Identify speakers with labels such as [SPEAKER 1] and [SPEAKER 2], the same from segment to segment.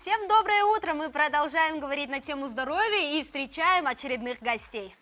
[SPEAKER 1] Всем доброе утро! Мы продолжаем говорить на тему здоровья и встречаем очередных гостей.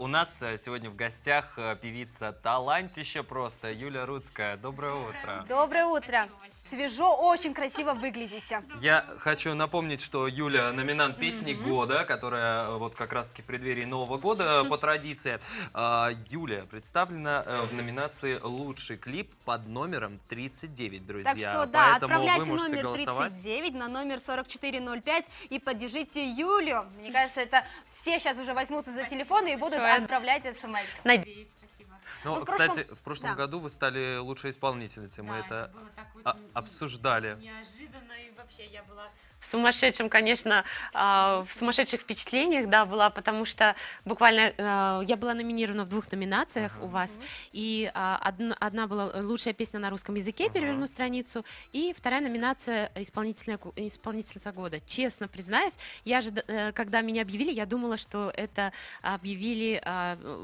[SPEAKER 2] У нас сегодня в гостях певица талантища просто, Юля Руцкая. Доброе утро.
[SPEAKER 1] Доброе утро! Свежо, очень красиво выглядите.
[SPEAKER 2] Я хочу напомнить, что Юля номинант песни года, которая вот как раз-таки в преддверии Нового года по традиции. Юля представлена в номинации «Лучший клип» под номером 39, друзья.
[SPEAKER 1] Так что да,
[SPEAKER 2] поэтому
[SPEAKER 1] отправляйте
[SPEAKER 2] вы можете
[SPEAKER 1] номер
[SPEAKER 2] голосовать
[SPEAKER 1] 39 на номер 4405 и поддержите Юлю. Мне кажется, это все сейчас уже возьмутся за телефоны и будут отправлять смс.
[SPEAKER 3] Надеюсь, спасибо.
[SPEAKER 2] Ну, кстати, в прошлом году вы стали лучшей исполнительницей. Мы это
[SPEAKER 3] было так очень
[SPEAKER 2] обсуждали.
[SPEAKER 3] неожиданно, и вообще я была в сумасшедшем, конечно, в сумасшедших впечатлениях, да, была, потому что буквально я была номинирована в 2 номинациях у вас, и одна была лучшая песня на русском языке, «Переверну страницу», и вторая номинация исполнительница года. Честно признаюсь, я же, когда меня объявили, я думала, что это объявили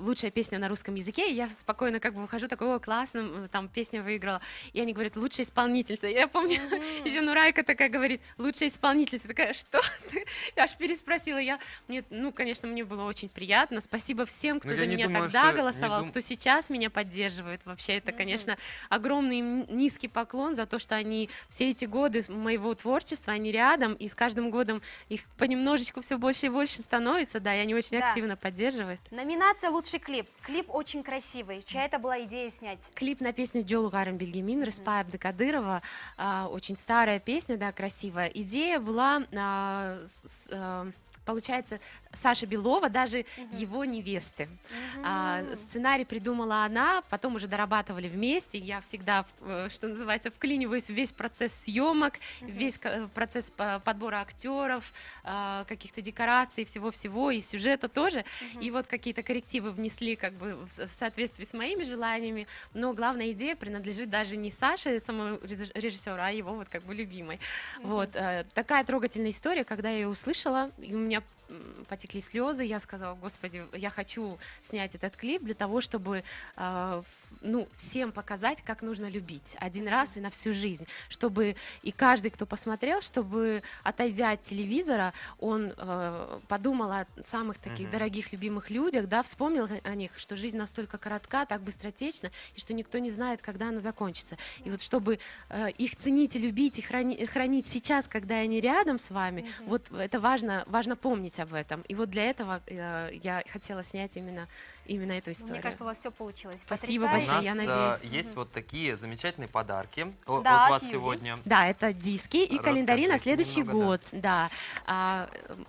[SPEAKER 3] лучшая песня на русском языке, и я спокойно как бы выхожу, такого классно, там песня выиграла, и они говорят, лучшая исполнительница. Я помню, еще Нурайка такая говорит, лучшая исполнительница, такая, что ты? Я аж переспросила, ну, конечно, мне было очень приятно, спасибо всем, кто за меня тогда голосовал, кто сейчас меня поддерживает, вообще, это, конечно, огромный низкий поклон за то, что они все эти годы моего творчества, они рядом, и с каждым годом их понемножечку все больше и больше становится, да, и они очень активно поддерживают.
[SPEAKER 1] Номинация «Лучший клип». Клип очень красивый. Чья это была идея снять?
[SPEAKER 3] Клип на песню «Джолу Гарем Бельгемин» Рыспай Абдыкадырова, очень старая песня, да, красивая. Идея была, получается, Саши Белова, даже его невесты. Сценарий придумала она, потом уже дорабатывали вместе. Я всегда, что называется, вклиниваюсь в весь процесс съемок, весь процесс подбора актеров, каких-то декораций, всего-всего, и сюжета тоже. И вот какие-то коррективы внесли как бы в соответствии с моими желаниями. Но главная идея принадлежит даже не Саше, самому режиссеру, а его вот как бы любимой. Вот такая трогательная история, когда я ее услышала, и у меня потекли слезы, я сказала, господи, я хочу снять этот клип для того, чтобы ну, всем показать, как нужно любить один раз и на всю жизнь, чтобы и каждый, кто посмотрел, чтобы, отойдя от телевизора, он подумал о самых таких дорогих, любимых людях, да, вспомнил о них, что жизнь настолько коротка, так быстротечна, и что никто не знает, когда она закончится. И вот чтобы их ценить и любить, и хранить сейчас, когда они рядом с вами, вот это важно помнить об этом. И вот для этого я хотела снять именно эту историю.
[SPEAKER 1] Мне кажется, у вас все получилось.
[SPEAKER 3] Спасибо большое, я надеюсь.
[SPEAKER 2] У нас есть вот такие замечательные подарки от
[SPEAKER 1] Да,
[SPEAKER 2] вас
[SPEAKER 1] Юли.
[SPEAKER 2] сегодня.
[SPEAKER 3] Да, это диски и календари на следующий
[SPEAKER 2] немного,
[SPEAKER 3] год. Да.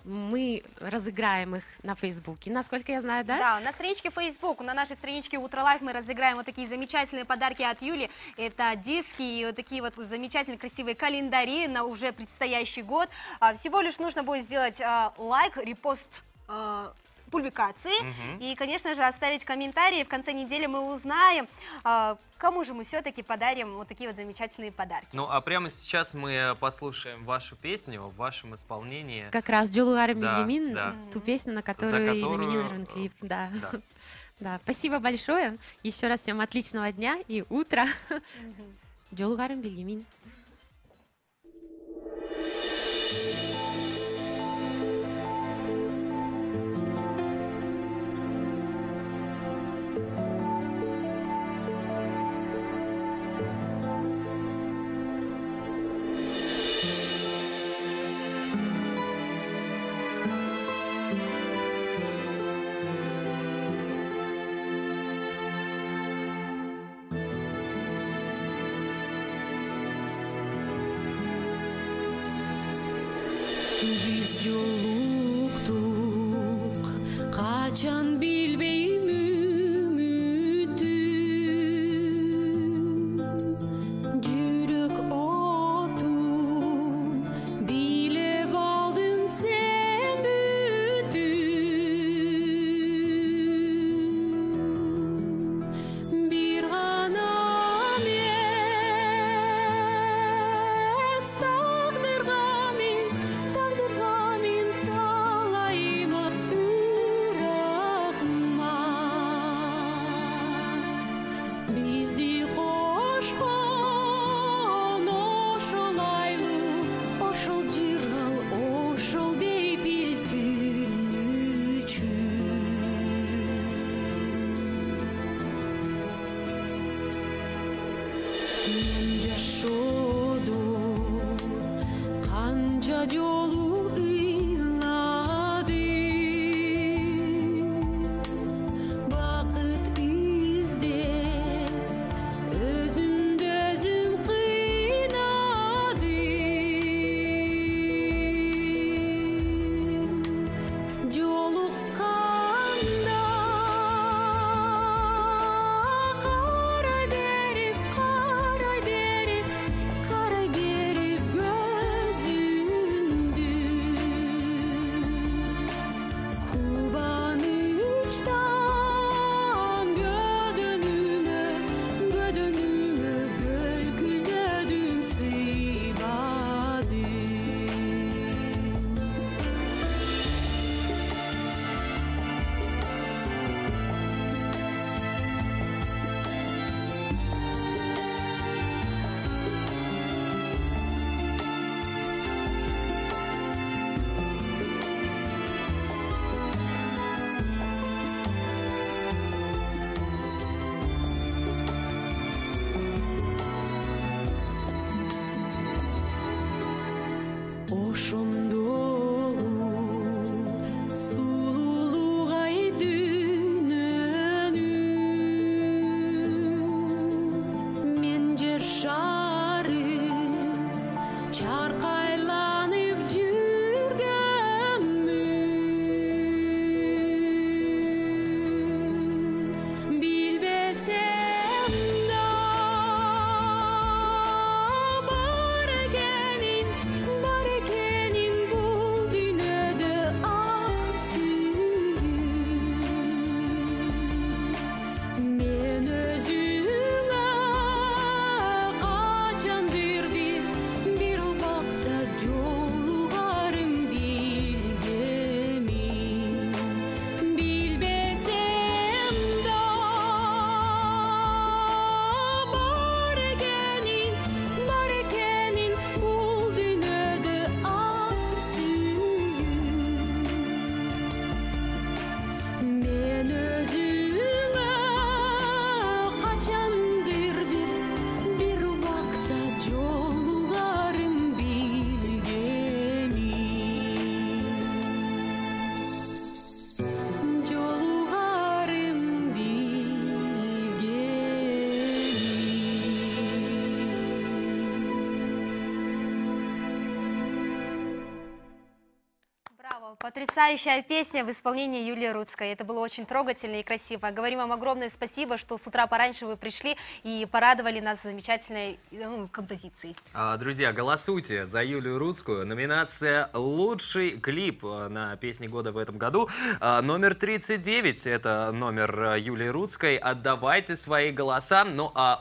[SPEAKER 3] Мы разыграем их на Фейсбуке, насколько я знаю, да?
[SPEAKER 1] Да, на страничке Facebook, на нашей страничке Утро Лайф мы разыграем вот такие замечательные подарки от Юли. Это диски и вот такие вот замечательные красивые календари на уже предстоящий год. Всего лишь нужно будет сделать лайк, репост публикации и, конечно же, оставить комментарии. В конце недели мы узнаем, кому же мы все-таки подарим вот такие вот замечательные подарки.
[SPEAKER 2] Ну, а прямо сейчас мы послушаем вашу песню в вашем исполнении.
[SPEAKER 3] Как раз «Джолу Гарем
[SPEAKER 2] Да,
[SPEAKER 3] Бельгемин»,
[SPEAKER 2] да.
[SPEAKER 3] ту песню, на которую и номинирован клип. Да. Да, спасибо большое. Еще раз всем отличного дня и утра. «Джолу Гарем Бельгемин».
[SPEAKER 4] Biz joluktuk, kaçan bilbeyim ümidim. Yürek otun, bile baldın sen büdün. Bir anam es, takdir gamin, ошондогу сулуулук ай дүйнөнүн мен жер шары чаркайланып жүргөнмүн билбесем да бар экенин бул дүйнөдө ак сүйүү мен өзүңө качандыр бир убакта жолугарым билгемин билбесем да бар экенин бул дүйнөдө ак сүйүү мен өзүңө качандыр бир убакта жолугарым билгемин жолугарым билгемин.
[SPEAKER 1] Браво! Потрясающая песня в исполнении Юлии Рудской. Это было очень трогательно и красиво. Говорим вам огромное спасибо, что с утра пораньше вы пришли и порадовали нас замечательной композицией.
[SPEAKER 2] Друзья, голосуйте за Юлию Рудскую. Номинация «Лучший клип» на песни года в этом году. Номер 39 – это номер Юлии Рудской. Отдавайте свои голоса. Ну а